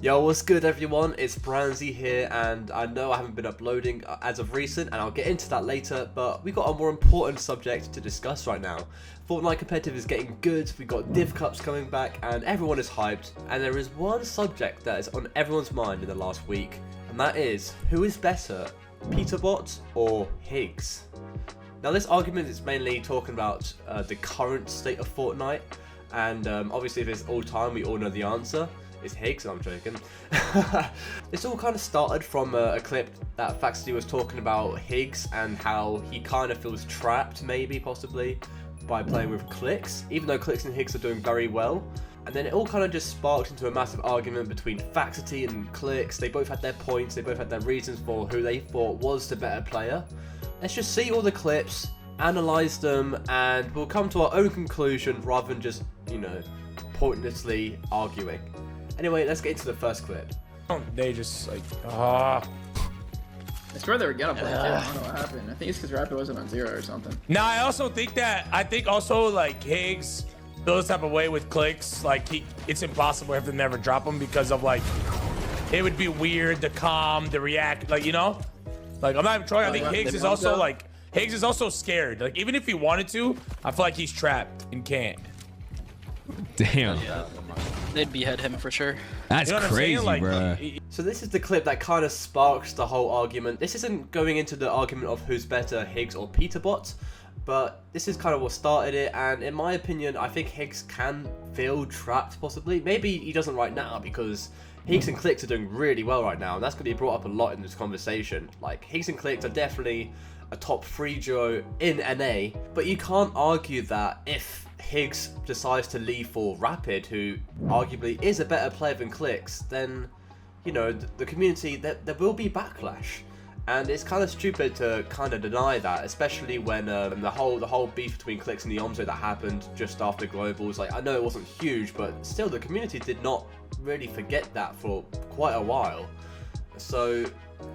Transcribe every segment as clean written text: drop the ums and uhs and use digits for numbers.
Yo, what's good everyone? It's Branzy here, and I know I haven't been uploading as of recent, and I'll get into that later, but we got a more important subject to discuss right now. Fortnite competitive is getting good, we got Div Cups coming back, and everyone is hyped, and there is one subject that is on everyone's mind in the last week, and that is, who is better, Peterbot or Higgs? Now this argument is mainly talking about the current state of Fortnite, and obviously if it's all time, we all know the answer. It's Higgs, I'm joking. This all kind of started from a clip that Faxuty was talking about Higgs and how he kind of feels trapped, maybe, possibly, by playing with Clix, even though Clix and Higgs are doing very well. And then it all kind of just sparked into a massive argument between Faxuty and Clix. They both had their points, they both had their reasons for who they thought was the better player. Let's just see all the clips, analyze them, and we'll come to our own conclusion rather than just, you know, pointlessly arguing. Anyway, let's get into the first clip. They just like, I swear they were gonna play it too. I don't know what happened. I think it's because Rapid wasn't on 0 or something. Nah, I also think that, also like Higgs feels type of way with Clix. Like it's impossible if they never drop him because of like, it would be weird, the calm, the react, like, you know? Like, I'm not even trying. I think Higgs is also like, Higgs is also scared. Like, even if he wanted to, I feel like he's trapped and can't. Damn. Yeah, they'd behead him for sure. That's you know crazy, like, bro. So this is the clip that kind of sparks the whole argument. This isn't going into the argument of who's better, Higgs or Peterbot, but this is kind of what started it, and in my opinion, I think Higgs can feel trapped, possibly. Maybe he doesn't right now, because Higgs and Clix are doing really well right now, and that's going to be brought up a lot in this conversation. Like, Higgs and Clix are definitely a top 3 duo in NA, but you can't argue that if Higgs decides to leave for Rapid, who arguably is a better player than Clix, then, you know, the community, there will be backlash. And it's kind of stupid to kind of deny that, especially when the whole beef between Clix and the Yomzo that happened just after Globals. Like, I know it wasn't huge, but still the community did not really forget that for quite a while. So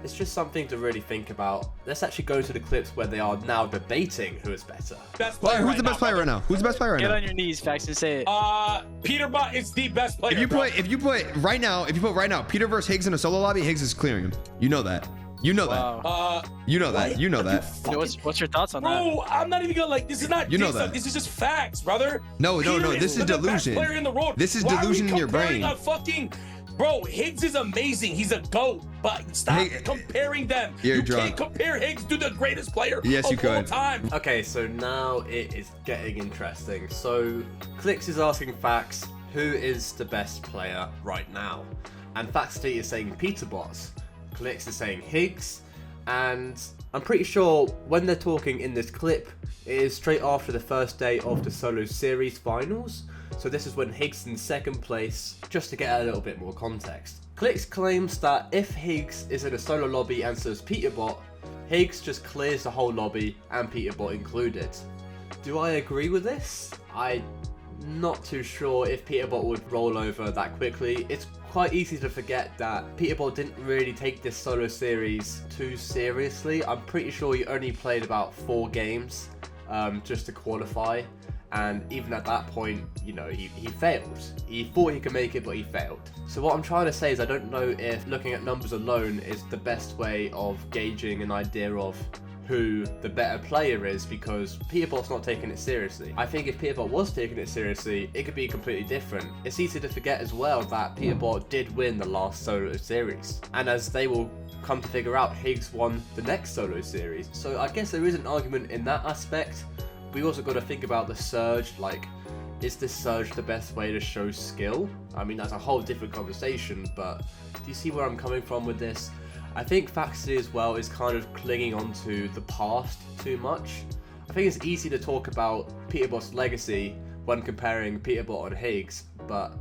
it's just something to really think about. Let's actually go to the clips where they are now debating who is better. Who's the best player right now? Who's the best player right now? Get on your knees, Fax, and say it. Peterbot is the best player. If you put right now, Peter versus Higgs in a solo lobby, Higgs is clearing him. You know that. You know that. You know that. You know that. What's your thoughts on that? Bro, I'm not even gonna like. This is not. You know that. This is just facts, brother. No. This is delusion. This is delusion in your brain. Bro, Higgs is amazing. He's a GOAT, but stop comparing them. You can't compare Higgs to the greatest player of all time. Okay, so now it is getting interesting. So Clix is asking Fax, who is the best player right now? And Faxuty is saying Peterbot. Clix is saying Higgs. And I'm pretty sure when they're talking in this clip, it is straight after the first day of the solo series finals. So this is when Higgs is in second place, just to get a little bit more context. Clix claims that if Higgs is in a solo lobby and so is Peterbot, Higgs just clears the whole lobby and Peterbot included. Do I agree with this? I'm not too sure if Peterbot would roll over that quickly. It's quite easy to forget that Peterbot didn't really take this solo series too seriously. I'm pretty sure he only played about 4 games just to qualify. And even at that point, you know, he failed. He thought he could make it, but he failed. So what I'm trying to say is I don't know if looking at numbers alone is the best way of gauging an idea of who the better player is, because Peterbot's not taking it seriously. I think if Peterbot was taking it seriously, it could be completely different. It's easy to forget as well that Peterbot did win the last solo series. And as they will come to figure out, Higgs won the next solo series. So I guess there is an argument in that aspect. We also got to think about the surge. Like, is this surge the best way to show skill? I mean, that's a whole different conversation, but do you see where I'm coming from with this? I think Faxuty as well is kind of clinging onto the past too much. I think it's easy to talk about Peterbot's legacy when comparing Peterbot and Higgs, but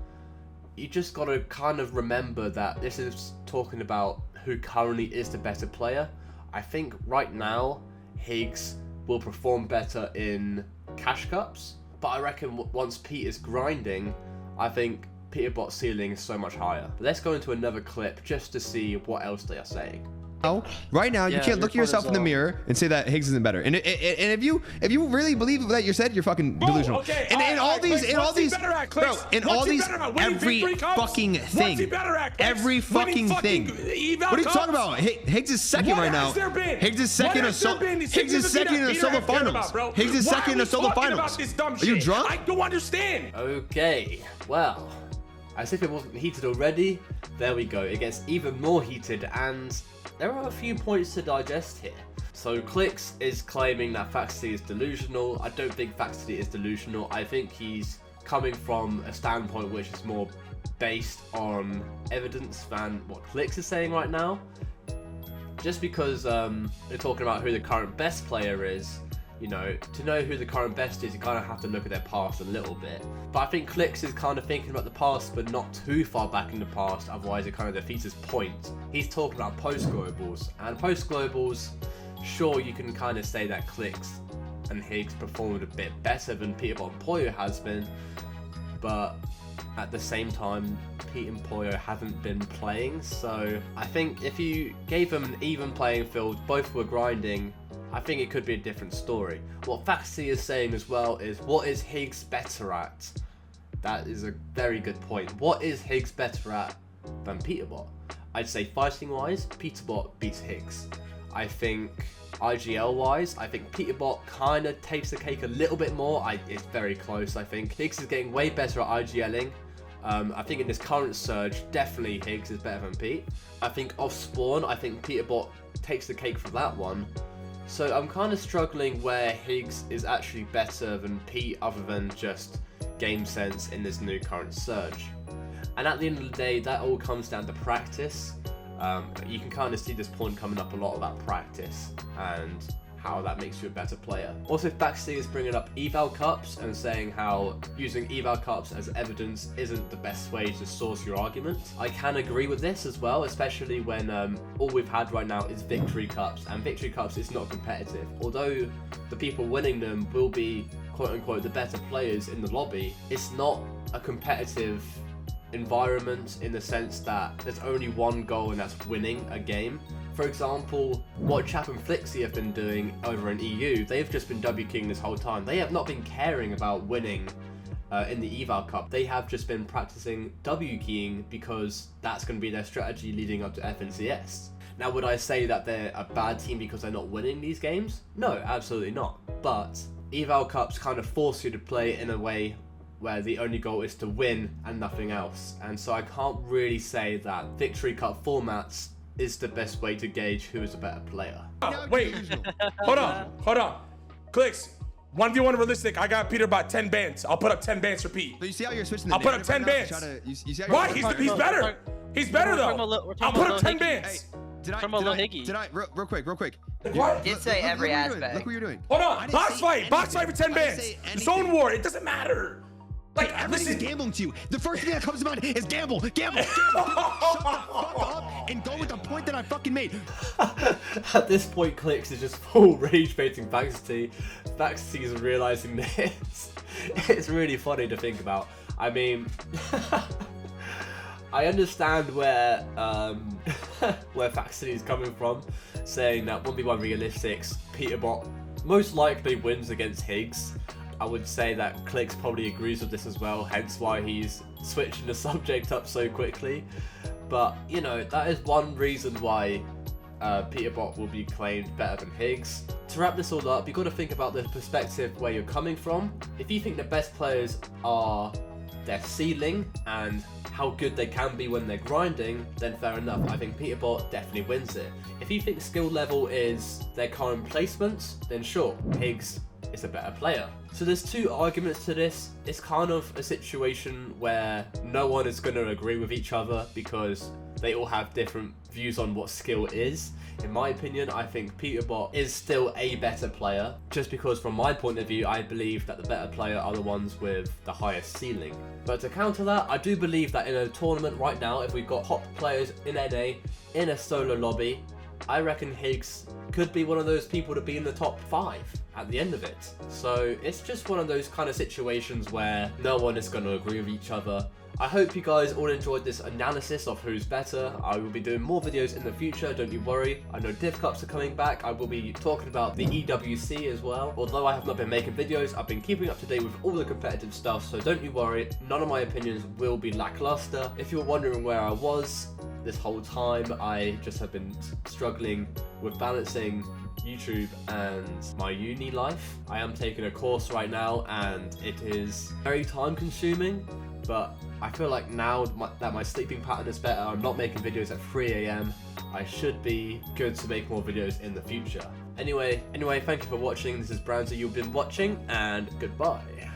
you just got to kind of remember that this is talking about who currently is the better player. I think right now, Higgs will perform better in cash cups, but I reckon once Pete is grinding, I think Peterbot's ceiling is so much higher. But let's go into another clip just to see what else they are saying. Right now, you Yeah, can't look at your yourself in the point is mirror and say that Higgs isn't better. And if you really believe that you said, you're fucking delusional. Okay, And all these, bro, in all these, every fucking thing, every fucking thing. What are you talking about? Higgs is second right now. Higgs is second in solo finals. Higgs is second in the solo finals. Are you drunk? I don't understand. Okay, well, as if it wasn't heated already, there we go. It gets even more heated, and there are a few points to digest here. So Clix is claiming that Faxuty is delusional. I don't think Faxuty is delusional. I think he's coming from a standpoint which is more based on evidence than what Clix is saying right now. Just because they're talking about who the current best player is, you know, to know who the current best is, you kind of have to look at their past a little bit. But I think Clix is kind of thinking about the past, but not too far back in the past, otherwise it kind of defeats his point. He's talking about post-globals, and post-globals, sure, you can kind of say that Clix and Higgs performed a bit better than Peterbot and Poyo has been, but at the same time, Pete and Poyo haven't been playing, so I think if you gave them an even playing field, both were grinding, I think it could be a different story. What Faxuty is saying as well is, what is Higgs better at? That is a very good point. What is Higgs better at than Peterbot? I'd say fighting-wise, Peterbot beats Higgs. I think IGL-wise, I think Peterbot kind of takes the cake a little bit more. It's very close, I think. Higgs is getting way better at IGLing. I think in this current surge, definitely Higgs is better than Pete. I think off spawn, I think Peterbot takes the cake for that one. So I'm kind of struggling where Higgs is actually better than Pete other than just game sense in this new current surge. And at the end of the day, that all comes down to practice. You can kind of see this point coming up a lot about practice and how that makes you a better player. Also, Faxuty is bringing up eval cups and saying how using eval cups as evidence isn't the best way to source your argument. I can agree with this as well, especially when all we've had right now is victory cups, and victory cups is not competitive. Although the people winning them will be quote-unquote the better players in the lobby, it's not a competitive environment in the sense that there's only one goal, and that's winning a game. For example, what Chap and Flixie have been doing over in EU, they've just been W-keying this whole time. They have not been caring about winning in the Eval Cup. They have just been practicing W-keying because that's going to be their strategy leading up to FNCS. Now, would I say that they're a bad team because they're not winning these games? No, absolutely not. But Eval Cups kind of force you to play in a way where the only goal is to win and nothing else. And so I can't really say that Victory Cup formats is the best way to gauge who is a better player. Oh, wait, hold on. Clix, 1v1 realistic, I got Peterbot 10 bans. I'll put up 10 bans for Pete. So you see how you're switching the I'll put up 10 bans. Why? He's better. He's better though. I'll put up 10 bans. Real quick. What? Did say every aspect. Look what you're doing. Hold on, box fight for 10 bans. Zone war, it doesn't matter. Like, everything's gambling to you. The first thing that comes to mind is gamble. Shut the fuck up and go with the point that I fucking made. At this point, Clix is just full rage baiting Faxuty. Faxuty is realizing this. It's really funny to think about. I mean, I understand where Faxuty is coming from, saying that 1v1 realistics, Peterbot most likely wins against Higgs. I would say that Clix probably agrees with this as well, hence why he's switching the subject up so quickly. But, you know, that is one reason why Peterbot will be claimed better than Higgs. To wrap this all up, you've got to think about the perspective where you're coming from. If you think the best players are their ceiling and how good they can be when they're grinding, then fair enough. I think Peterbot definitely wins it. If you think skill level is their current placements, then sure, Higgs is a better player. So there's two arguments to this. It's kind of a situation where no one is going to agree with each other because they all have different views on what skill is. In my opinion, I think Peterbot is still a better player, just because from my point of view, I believe that the better player are the ones with the highest ceiling. But to counter that, I do believe that in a tournament right now, if we've got top players in NA, in a solo lobby, I reckon Higgs could be one of those people to be in the top 5 at the end of it. So it's just one of those kind of situations where no one is going to agree with each other. I hope you guys all enjoyed this analysis of who's better. I will be doing more videos in the future, don't you worry. I know Div Cups are coming back. I will be talking about the EWC as well. Although I have not been making videos, I've been keeping up to date with all the competitive stuff, so don't you worry. None of my opinions will be lackluster. If you're wondering where I was this whole time, I just have been struggling with balancing YouTube and my uni life. I am taking a course right now and it is very time consuming, but I feel like now that my sleeping pattern is better, I'm not making videos at 3 AM, I should be good to make more videos in the future. Anyway, thank you for watching. This is Brownsy, you've been watching, and goodbye.